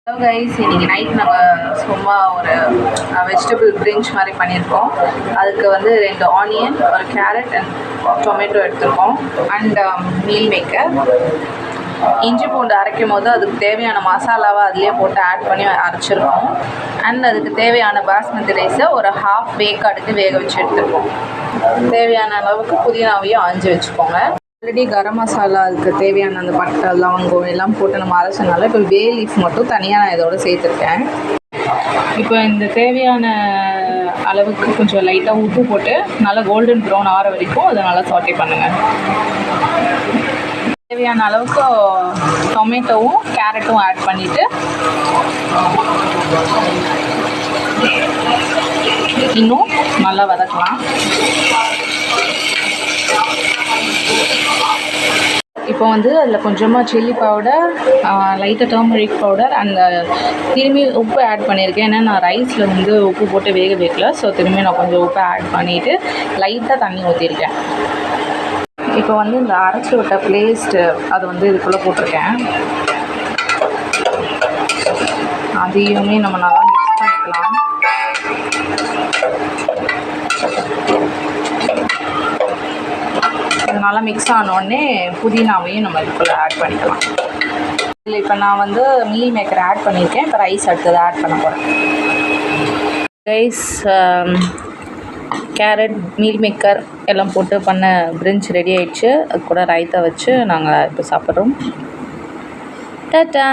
Hello guys, இன்றைக்கி night நம்ம சும்மா ஒரு வெஜிடபிள் பிரிஞ்ச் மாதிரி பண்ணியிருக்கோம். அதுக்கு வந்து 2 ஆனியன், ஒரு கேரட் அண்ட் டொமேட்டோ எடுத்துருக்கோம். அண்ட் மீல் மேக்கர், இஞ்சி பூண்டு அரைக்கும் போது அதுக்கு தேவையான மசாலாவை அதிலே போட்டு ஆட் பண்ணி அரைச்சிருக்கோம். அண்ட் அதுக்கு தேவையான பாஸ்மதி ரைஸை ஒரு ஹாஃப் வேக்காடுக்கு வேக வச்சு எடுத்துருக்கோம். தேவையான அளவுக்கு புதினாவையும் ஆஞ்சி வச்சுக்கோங்க. ஆல்ரெடி கரம் மசாலா அதுக்கு தேவையான அந்த பட்டை லவங்கம் எல்லாம் போட்டு நம்ம அரைச்சனால இப்போ பே லீஃப் மட்டும் தனியாக நான் இதோட சேர்த்துருக்கேன். இப்போ இந்த தேவையான அளவுக்கு கொஞ்சம் லைட்டாக உப்பு போட்டு நல்லா கோல்டன் ப்ரௌன் ஆற வரைக்கும் அதை நல்லா சாட்டே பண்ணுங்கள். தேவையான அளவுக்கு டொமேட்டோவும் கேரட்டும் ஆட் பண்ணிவிட்டு இன்னும் நல்லா வதக்கலாம். இப்போ வந்து அதில் கொஞ்சமாக சில்லி பவுடர், லைட்டாக டர்மரிக் பவுடர் அண்ட் திரும்பி உப்பு ஆட் பண்ணியிருக்கேன். ஏன்னா நான் ரைஸில் வந்து உப்பு போட்டு வேக வைக்கல. ஸோ திரும்பி நான் கொஞ்சம் உப்பு ஆட் பண்ணிவிட்டு லைட்டாக தண்ணி ஊற்றிருக்கேன். இப்போ வந்து இந்த அரைச்சி விட்ட பேஸ்ட்டு அது வந்து இதுக்குள்ளே போட்டிருக்கேன். அதையுமே நம்ம நல்லா மிக்ஸ் பண்ணிக்கலாம். நல்லா மிக்ஸ் ஆனோடனே புதினாவையும் நம்ம இதுக்குள்ளே ஆட் பண்ணிக்கலாம். இதில் இப்போ நான் வந்து மீல் மேக்கர் ஆட் பண்ணியிருக்கேன். இப்போ ரைஸ் அடுத்தது ஆட் பண்ண போகிறேன். ரைஸ், கேரட், மீல் மேக்கர் எல்லாம் போட்டு பண்ண பிரிஞ்ச் ரெடி ஆகிடுச்சு. அது கூட ரைத்தா வச்சு நாங்கள் இப்போ சாப்பிட்றோம். டாடா.